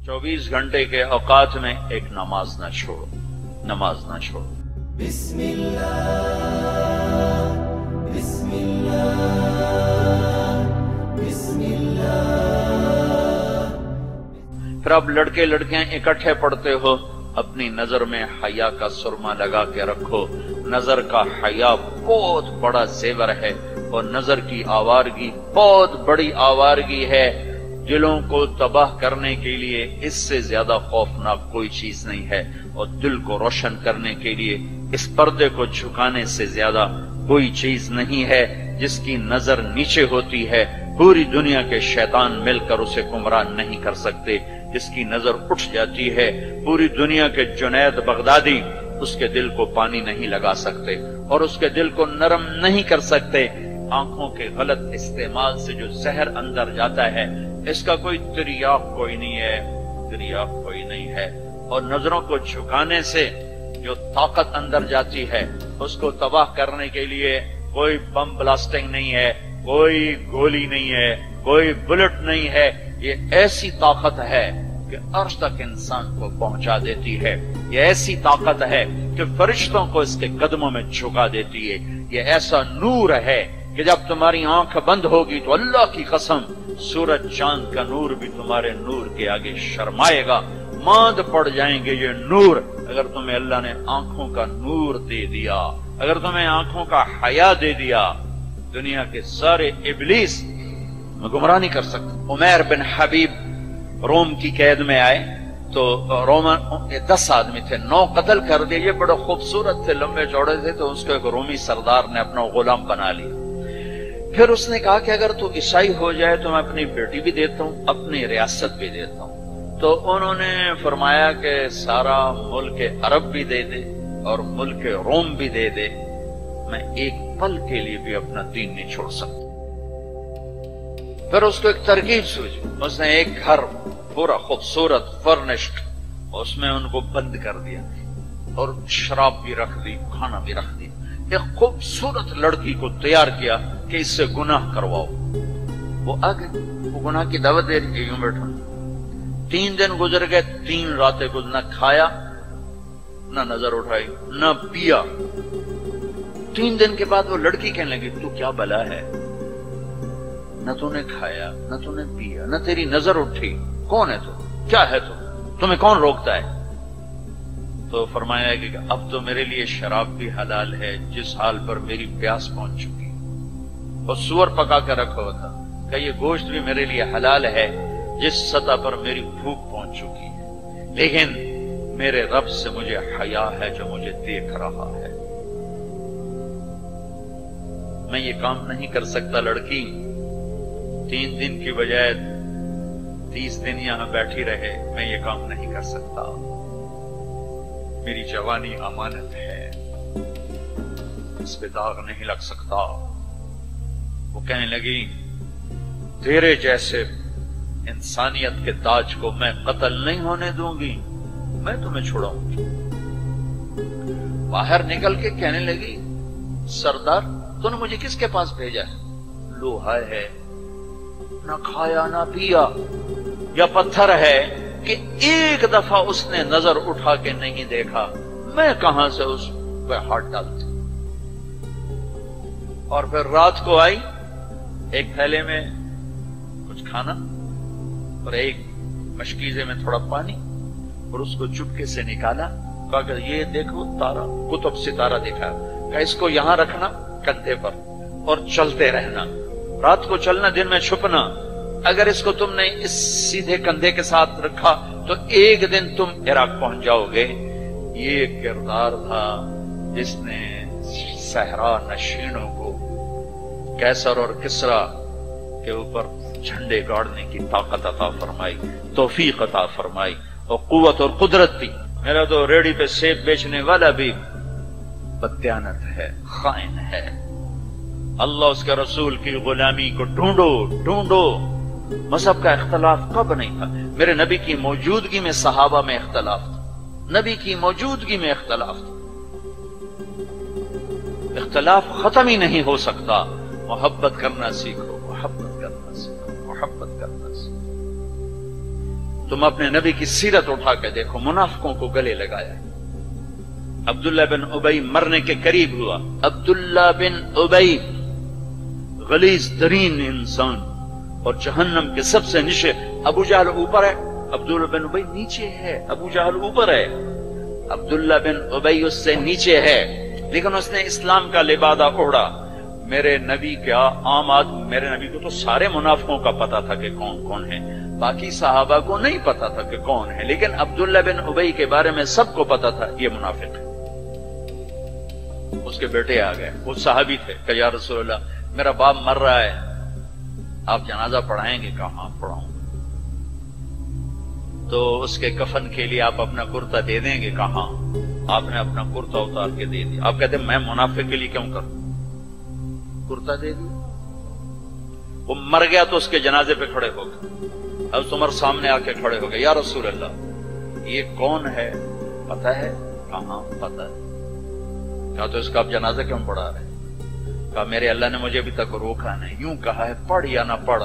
24 घंटे के औकात में एक नमाज ना छोड़ो, नमाज ना छोड़ो। फिर आप लड़के लड़कियां इकट्ठे पढ़ते हो, अपनी नजर में हया का सुरमा लगा के रखो। नजर का हया बहुत बड़ा जेवर है और नजर की आवारगी बहुत बड़ी आवारगी है। दिलों को तबाह करने के लिए इससे ज्यादा खौफनाक कोई चीज नहीं है, और दिल को रोशन करने के लिए इस पर्दे को झुकाने से ज्यादा कोई चीज नहीं है। जिसकी नजर नीचे होती है पूरी दुनिया के शैतान मिलकर उसे गुमराह नहीं कर सकते। जिसकी नजर उठ जाती है पूरी दुनिया के जुनैद बगदादी उसके दिल को पानी नहीं लगा सकते और उसके दिल को नरम नहीं कर सकते। आंखों के गलत इस्तेमाल से जो जहर अंदर जाता है इसका कोई तिर्याक कोई नहीं है, तिर्याक कोई नहीं है। और नजरों को झुकाने से जो ताकत अंदर जाती है उसको तबाह करने के लिए कोई बम ब्लास्टिंग नहीं है, कोई गोली नहीं है, कोई बुलेट नहीं है। ये ऐसी ताकत है कि अर्श तक इंसान को पहुंचा देती है। ये ऐसी ताकत है कि फरिश्तों को इसके कदमों में झुका देती है। ये ऐसा नूर है कि जब तुम्हारी आंख बंद होगी तो अल्लाह की कसम सूरज चांद का नूर भी तुम्हारे नूर के आगे शर्माएगा, मांद पड़ जाएंगे ये नूर। अगर तुम्हें अल्लाह ने आंखों का नूर दे दिया, अगर तुम्हें आंखों का हया दे दिया, दुनिया के सारे इब्लीस गुमराह नहीं कर सकते। उमैर बिन हबीब रोम की कैद में आए तो रोमन 10 आदमी थे, 9 कत्ल कर दिए। ये बड़े खूबसूरत थे, लंबे चौड़े थे, तो उसको एक रोमी सरदार ने अपना गुलाम बना लिया। फिर उसने कहा कि अगर तू ईसाई हो जाए तो मैं अपनी बेटी भी देता हूं, अपनी रियासत भी देता हूं। तो उन्होंने फरमाया कि सारा मुल्क अरब भी दे दे और मुल्क रोम भी दे दे, मैं एक पल के लिए भी अपना दीन नहीं छोड़ सकता। फिर उसको एक तरकीब सूझी, उसने एक घर पूरा खूबसूरत फर्निश्ड उसमें उनको बंद कर दिया और शराब भी रख दी, खाना भी रख दिया। एक खूबसूरत लड़की को तैयार किया कि इससे गुनाह करवाओ। वो आ गई, वो गुनाह की दावत दे रही, यूं बैठो। 3 दिन गुजर गए, 3 रातें गुजर, न खाया न नजर उठाई न पिया। 3 दिन के बाद वो लड़की कहने लगी तू क्या बला है, न तूने खाया न तूने पिया न तेरी नजर उठी, कौन है तू, क्या है तू, तुम्हें कौन रोकता है? तो फरमाया कि अब तो मेरे लिए शराब भी हलाल है जिस हाल पर मेरी प्यास पहुंच चुकी, और सूअर पका कर रखा हुआ था कि ये गोश्त भी मेरे लिए हलाल है जिस सतह पर मेरी भूख पहुंच चुकी है, लेकिन मेरे रब से मुझे हया है जो मुझे देख रहा है। मैं ये काम नहीं कर सकता। लड़की 3 दिन की बजाय 30 दिन यहां बैठी रहे, मैं ये काम नहीं कर सकता। मेरी जवानी अमानत है, इस पे दाग नहीं लग सकता। वो कहने लगी तेरे जैसे इंसानियत के ताज को मैं कत्ल नहीं होने दूंगी, मैं तुम्हें छुड़ाऊंगी। बाहर निकल के कहने लगी सरदार तूने मुझे किसके पास भेजा है? लोहा है, ना खाया ना पिया, या पत्थर है कि एक दफा उसने नजर उठा के नहीं देखा, मैं कहां से उस पर हाथ डालती। और फिर रात को आई, एक थैले में कुछ खाना और एक मशकीजे में थोड़ा पानी, और उसको चुपके से निकाला। कहा कि ये देखो तारा, कुतुब सितारा दिखा, कहा इसको यहां रखना कंधे पर और चलते रहना, रात को चलना, दिन में छुपना। अगर इसको तुमने इस सीधे कंधे के साथ रखा तो एक दिन तुम इराक पहुंच जाओगे। ये किरदार था जिसने सहरा नशीनों को कैसर और किसरा के ऊपर झंडे गाड़ने की ताकत अता फरमाई, तौफीक अता फरमाई और कुव्वत और कुदरत दी। मेरा तो रेडी पे सेब बेचने वाला भी बददियानत है, खाइन है। अल्लाह उसके रसूल की गुलामी को ढूंढो ढूंढो। मजहब का इख्तलाफ कब नहीं था? मेरे नबी की मौजूदगी में सहाबा में इख्तलाफ था, नबी की मौजूदगी में इख्तलाफ था। इख्तलाफ खत्म ही नहीं हो सकता। मोहब्बत करना सीखो, मोहब्बत करना सीखो, मोहब्बत करना सीखो। तुम अपने नबी की सीरत उठा के देखो, मुनाफिकों को गले लगाया। अब्दुल्ला बिन उबई मरने के करीब हुआ। अब्दुल्ला बिन उबई गलीज तरीन इंसान और जहन्नम के सबसे नीचे। अबू जहल ऊपर है, अब्दुल्ला बिन उबई नीचे है। अबू जहल ऊपर है, अब्दुल्ला बिन उबई उससे नीचे है, लेकिन उसने इस्लाम का लिबादा ओढ़ा। मेरे नबी क्या आम आदमी, मेरे नबी को तो सारे मुनाफिकों का पता था कि कौन कौन है, बाकी सहाबा को नहीं पता था कि कौन है, लेकिन अब्दुल्ला बिन उबई के बारे में सबको पता था ये मुनाफिक है। उसके बेटे आ गए, वो सहाबी थे, कि या रसूलल्लाह मेरा बाप मर रहा है, आप जनाजा पढ़ाएंगे? कहा हाँ पढ़ाऊंगा। तो उसके कफन के लिए आप अपना कुर्ता दे देंगे? कहा हाँ। आपने अपना कुर्ता उतार के दे दिया। आप कहते मैं मुनाफिक के लिए क्यों करूं, कुर्ता दे दिया। वो मर गया तो उसके जनाजे पे खड़े हो गए। अब उमर सामने आके खड़े हो गए, या रसूल अल्लाह ये कौन है, पता है? कहा पता है। कहा तो इसका आप जनाजा क्यों पढ़ा रहे? कहा मेरे अल्लाह ने मुझे अभी तक रोका नहीं, यूं कहा है पढ़ या ना पढ़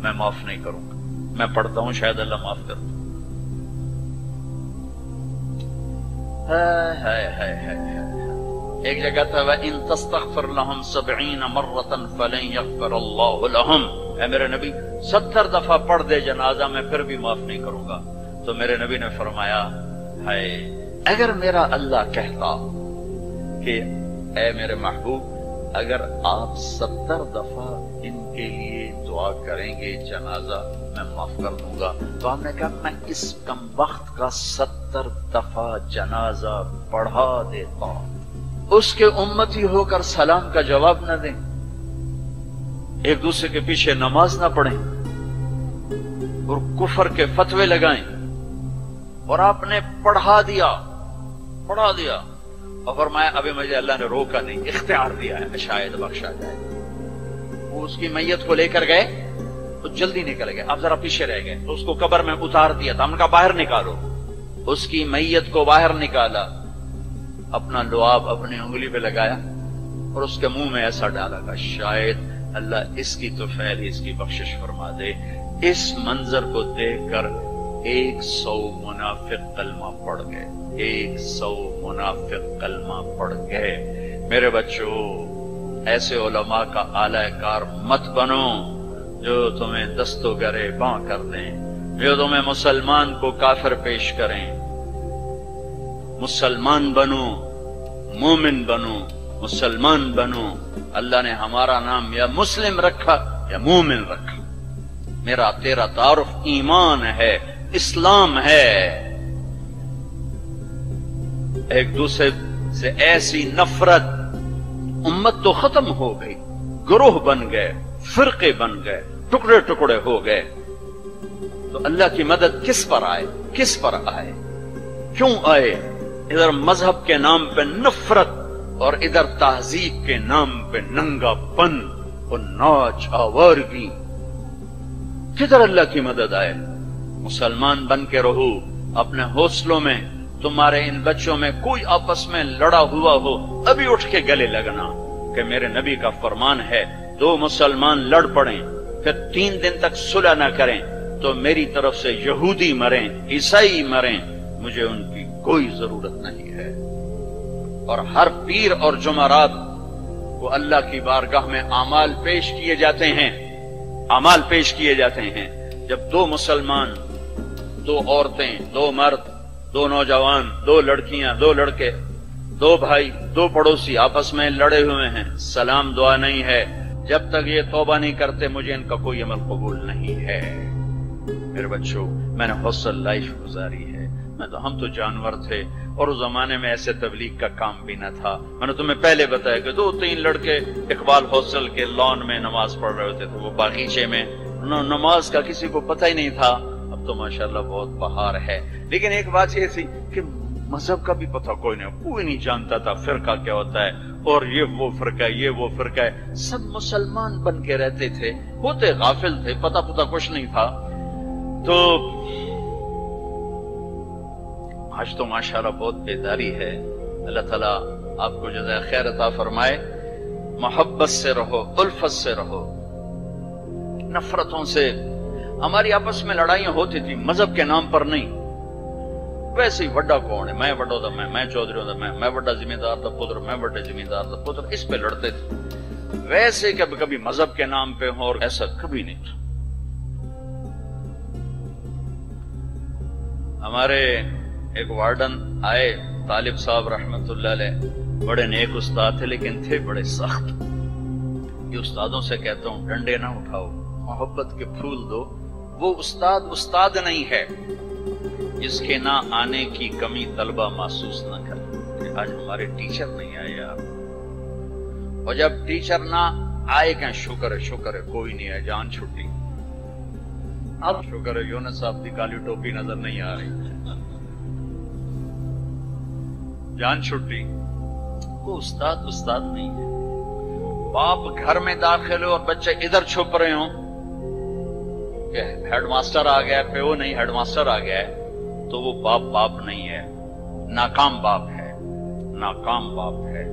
मैं माफ नहीं करूंगा, मैं पढ़ता हूं शायद अल्लाह माफ कर दे। एक जगह था वह इन तस्तगफिर लहुम 70 मर्रतन फलन यगफिर अल्लाहु लहुम, ऐ मेरे नबी 70 दफा पढ़ दे जनाजा मैं फिर भी माफ नहीं करूंगा। तो मेरे नबी ने फरमाया हाय अगर मेरा अल्लाह कहता कि ऐ मेरे महबूब अगर आप 70 दफा इनके लिए दुआ करेंगे जनाजा मैं माफ कर दूंगा, तो हमने कहा मैं इस कमबख्त का 70 दफा जनाजा पढ़ा देता, उसके उम्मती होकर सलाम का जवाब न दें, एक दूसरे के पीछे नमाज ना पढ़ें और कुफर के फतवे लगाएं, और आपने पढ़ा दिया और फरमाया अभी मुझे अल्लाह ने रोका नहीं, इख्तियार दिया है शायद बख्शा जाए। वो उसकी मैयत को लेकर गए तो जल्दी निकल गए, आप जरा पीछे रह गए, तो उसको कब्र में उतार दिया था, हमने कहा बाहर निकालो। उसकी मैयत को बाहर निकाला, अपना लुआब अपनी उंगली पे लगाया और उसके मुंह में ऐसा डाला कि शायद अल्लाह इसकी तो फैल इसकी बख्शिश फरमा दे। इस मंजर को देखकर 100 मुनाफिक कलमा पढ़ गए, 100 मुनाफिक कलमा पढ़ गए। मेरे बच्चों ऐसे उलमा का आलाकार मत बनो जो तुम्हें दस्तो गरे बां कर दें, जो तुम्हें मुसलमान को काफिर पेश करें। मुसलमान बनो, मोमिन बनो, मुसलमान बनो। अल्लाह ने हमारा नाम या मुस्लिम रखा या मोमिन रखा। मेरा तेरा तारुफ ईमान है, इस्लाम है। एक दूसरे से ऐसी नफरत, उम्मत तो खत्म हो गई, ग्रोह बन गए, फिरके बन गए, टुकड़े टुकड़े हो गए। तो अल्लाह की मदद किस पर आए, किस पर आए, क्यों आए? इधर मजहब के नाम पे नफरत और इधर तहजीब के नाम पे नंगापन और नाच आवारगी। किधर अल्लाह की मदद आए? मुसलमान बन के रहो अपने हौसलों में। तुम्हारे इन बच्चों में कोई आपस में लड़ा हुआ हो, अभी उठ के गले लगना कि मेरे नबी का फरमान है 2 मुसलमान लड़ पड़ें फिर 3 दिन तक सुलह न करें तो मेरी तरफ से यहूदी मरें, ईसाई मरें, मुझे उनकी कोई जरूरत नहीं है। और हर पीर और जुमरात को अल्लाह की बारगाह में आमाल पेश किए जाते हैं, आमाल पेश किए जाते हैं। जब 2 मुसलमान, 2 औरतें, 2 मर्द, 2 नौजवान, 2 लड़कियां, 2 लड़के, 2 भाई, 2 पड़ोसी आपस में लड़े हुए हैं, सलाम दुआ नहीं है, जब तक ये तौबा नहीं करते मुझे इनका कोई अमल कबूल नहीं है। मेरे बच्चों मैंने हौसल लाइफ गुजारी है, हम तो जानवर थे और उस जमाने में ऐसे तबलीग का काम भी न था। मैंने तुम्हें पहले बताया कि 2-3 लड़के इकबाल हौसल के लॉन में नमाज पढ़ रहे होते थे, वो बागीचे में, नमाज का किसी को पता ही नहीं था। अब तो माशाल्लाह बहुत बहार है, लेकिन एक बात ये थी कि मजहब का भी पता कोई नहीं जानता था, फिरका क्या होता है, और ये वो फिरका है, ये वो फिरका है। सब मुसलमान बन के रहते थे, होते गाफिल थे, पता कुछ नहीं था। तो आज तो माशाल्लाह बहुत बेदारी है। अल्लाह ताला आपको जज़ा खैर अता फरमाए। मोहब्बत से रहो, उल्फत से रहो, नफरतों से ہماری آپس میں لڑائیاں ہوتی تھی مذہب کے نام پر نہیں. ویسے ہی وڈا کون ہے, میں وڈا تھا, میں چودھری ہوں, میں وڈا ذمہ دار تھا پتر, میں وڈے ذمہ دار تھا پتر, اس پہ لڑتے تھے. ویسے کبھی مذہب کے نام پہ ہو, اور ایسا کبھی نہیں تھا. ہمارے ایک وارڈن آئے, طالب صاحب رحمت اللہ علیہ, بڑے نیک استاد تھے لیکن تھے بڑے سخت. یہ استادوں سے کہتا ہوں ڈنڈے نہ اٹھاؤ, محبت کے پھول دو. وہ استاد نہیں ہے جس کے نہ آنے کی کمی طلبہ محسوس نہ کرے کہ آج ہمارے ٹیچر نہیں آئے آپ, اور جب ٹیچر نہ آئے کہ شکر ہے کوئی نہیں ہے, جان چھٹی. اب شکر ہے یونس صاحب کی کالی ٹوپی نظر نہیں آ رہی, جان چھٹی. وہ استاد نہیں ہے. باپ گھر میں داخل ہو اور بچے ادھر چھپ رہے ہوں کہ ہیڈ ماسٹر آ گیا, پیو نہیں ہیڈ ماسٹر آ گیا ہے, تو وہ باپ نہیں ہے, ناکام باپ ہے.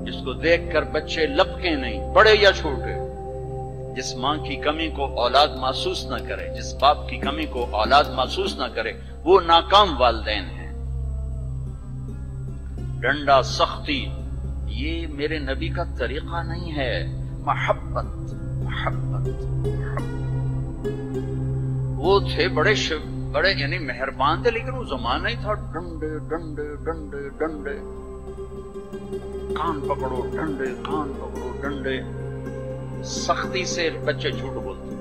جس کو دیکھ کر بچے لپکے نہیں, بڑے یا چھوٹے. جس ماں کی کمی کو اولاد محسوس نہ کرے, جس باپ کی کمی کو اولاد محسوس نہ کرے, وہ ناکام والدین ہیں. ڈنڈا, سختی, یہ میرے نبی کا طریقہ نہیں ہے. محبت. وہ تھے بڑے یعنی مہربان تھے, لیکن وہ زمانہ ہی تھا ڈنڈے, کان پکڑو ڈنڈے. سختی سے بچے جھوٹ بولتے,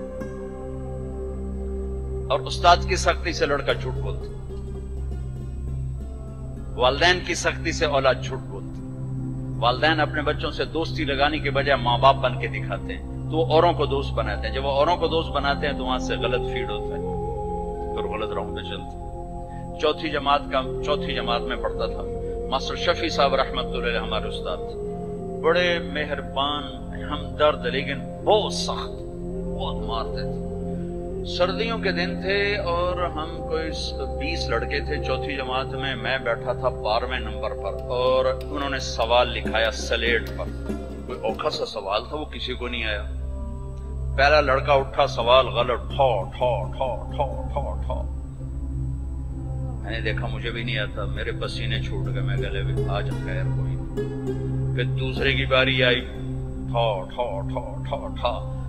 اور استاد کی سختی سے لڑکا جھوٹ بولتا, والدین کی سختی سے اولاد جھوٹ بولتی. والدین اپنے بچوں سے دوستی لگانے کے بجائے ماں باپ بن کے دکھاتے ہیں, تو وہ اوروں کو دوست بناتے ہیں. جب وہ اوروں کو دوست بناتے ہیں تو وہاں سے غلط فیڈ ہوتا ہے, پھر غلط راہ پہ چلتے. چوتھی جماعت میں پڑھتا تھا. ماسٹر شفیع صاحب رحمت اللہ علیہ ہمارے استاد تھے, بڑے مہربان, ہمدرد, لیکن بہت سخت, بہت مارتے تھے. سردیوں کے دن تھے اور ہم کوئی 20 لڑکے تھے چوتھی جماعت میں. میں بیٹھا تھا 12ویں نمبر پر, اور انہوں نے سوال لکھایا سلیٹ پر. کوئی اوکھا سا سوال تھا, وہ کسی کو نہیں آیا. پہلا لڑکا اٹھا, سوال غلط, ٹھو. میں نے دیکھا مجھے بھی نہیں آتا, میرے پسینے چھوٹ گئے. میں گلے بھی آج خیر کوئی نہیں. پھر دوسرے کی باری آئی, ٹھو.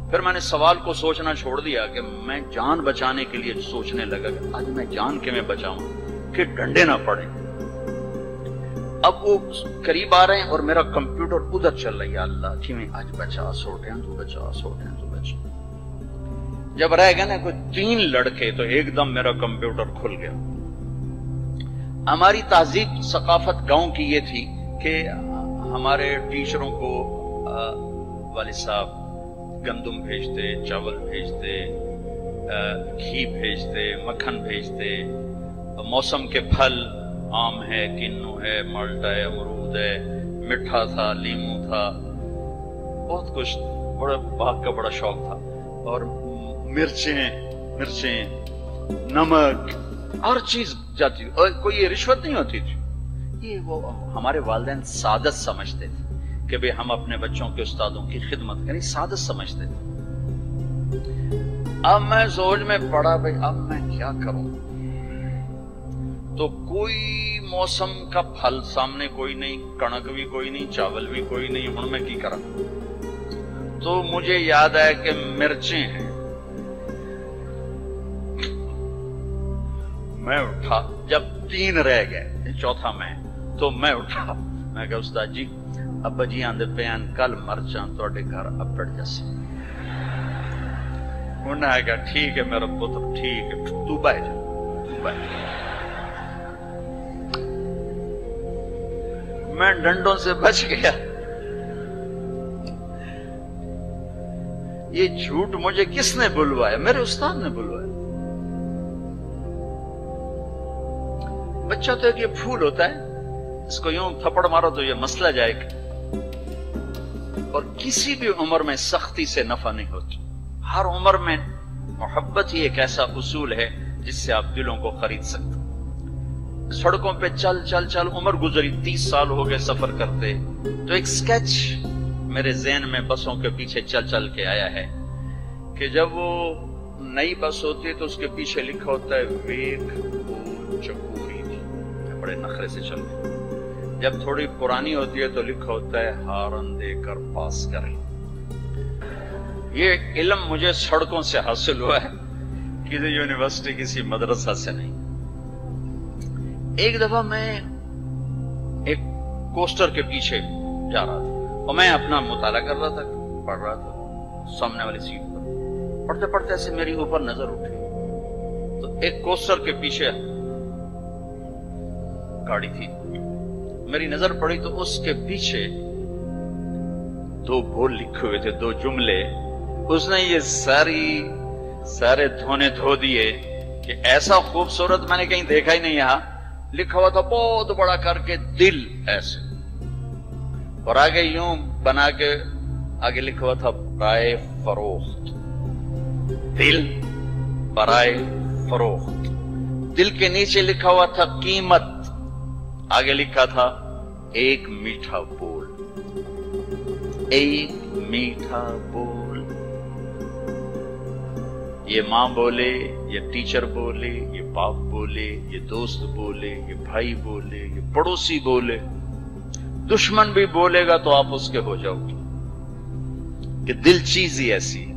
پھر میں نے سوال کو سوچنا چھوڑ دیا کہ میں جان بچانے کے لیے سوچنے لگا کہ آج میں جان کے میں بچاؤں کہ ڈنڈے نہ پڑے. اب وہ قریب آ رہے ہیں اور میرا کمپیوٹر ادھر چل رہی ہے, اللہ کی میں آج بچا سوٹیں تو بچا. جب رہ گئے نا کوئی 3 لڑکے تو ایک دم میرا کمپیوٹر کھل گیا. ہماری تہذیب ثقافت گاؤں کی یہ تھی کہ ہمارے ٹیچروں کو والد صاحب گندم بھیجتے, چاول بھیجتے, گھی بھیجتے, مکھن بھیجتے, موسم کے پھل, آم ہے, کنو ہے, مالٹا ہے, امرود ہے, مٹھا تھا, لیمو تھا, بہت کچھ, بڑا باغ کا بڑا شوق تھا. اور مرچیں, نمک, ہر چیز جاتی, اور کوئی یہ رشوت نہیں ہوتی تھی. یہ وہ ہمارے والدین سعادت سمجھتے تھے کہ بھئی ہم اپنے بچوں کے استادوں کی خدمت کریں, سعادت سمجھتے تھے. اب میں سوچ میں پڑا, بھئی اب میں کیا کروں. تو کوئی موسم کا پھل سامنے کوئی نہیں, کنک بھی کوئی نہیں, چاول بھی کوئی نہیں, ہن میں کی کرا. تو مجھے یاد آیا کہ مرچیں ہیں. میں اٹھا, جب 3 رہ گئے, چوتھا میں, تو میں اٹھا, میں کہا استاد جی ابا جی آندے پیان کل مرچاں توڑے گھر اپڑ جیسے. انہوں نے کہا ٹھیک ہے میرا پتر, ٹھیک ہے, تو بہ جا. میں ڈنڈوں سے بچ گیا. یہ جھوٹ مجھے کس نے بلوایا؟ میرے استاد نے بلوایا. بچہ تو ایک یہ پھول ہوتا ہے, اس کو یوں تھپڑ مارو تو یہ مسئلہ جائے گا. اور کسی بھی عمر میں سختی سے نفع نہیں ہوتی. ہر عمر میں محبت ہی ایک ایسا اصول ہے جس سے آپ دلوں کو خرید سکتے. سڑکوں پہ چل عمر گزری, 30 سال ہو گئے سفر کرتے, تو ایک سکیچ میرے ذہن میں بسوں کے پیچھے چل کے آیا ہے کہ کہ جب وہ نئی بس ہوتی ہے تو اس کے پیچھے لکھا ہوتا ہے ویک کو چکوری تھی، بڑے نخرے سے چل رہے۔ جب تھوڑی پرانی ہوتی ہے تو لکھا ہوتا ہے ہارن دے کر پاس کریں۔ یہ علم مجھے سڑکوں سے حاصل ہوا ہے، کسی یونیورسٹی کسی مدرسہ سے نہیں۔ ایک دفعہ میں ایک کوسٹر کے پیچھے جا رہا تھا اور میں اپنا مطالعہ کر رہا تھا، پڑھ رہا تھا سامنے والی سیٹ پر۔ پڑھتے پڑھتے ایسے میری اوپر نظر اٹھی تو ایک کوسٹر کے پیچھے گاڑی تھی، میری نظر پڑی تو اس کے پیچھے دو بول لکھے ہوئے تھے، دو جملے۔ اس نے یہ سارے دھونے دھو دیے کہ ایسا خوبصورت میں نے کہیں دیکھا ہی نہیں۔ یہاں لکھا ہوا تھا بہت بڑا کر کے دل ایسے، اور آگے یوں بنا کے آگے لکھا ہوا تھا برائے فروخت، دل برائے فروخت۔ دل کے نیچے لکھا ہوا تھا قیمت، آگے لکھا تھا ایک میٹھا بول، ایک میٹھا بول۔ یہ ماں بولے، یہ ٹیچر بولے، یہ باپ بولے، یہ دوست بولے، یہ بھائی بولے، یہ پڑوسی بولے، دشمن بھی بولے گا تو آپ اس کے ہو جاؤ گے، کہ دل چیز ہی ایسی ہے۔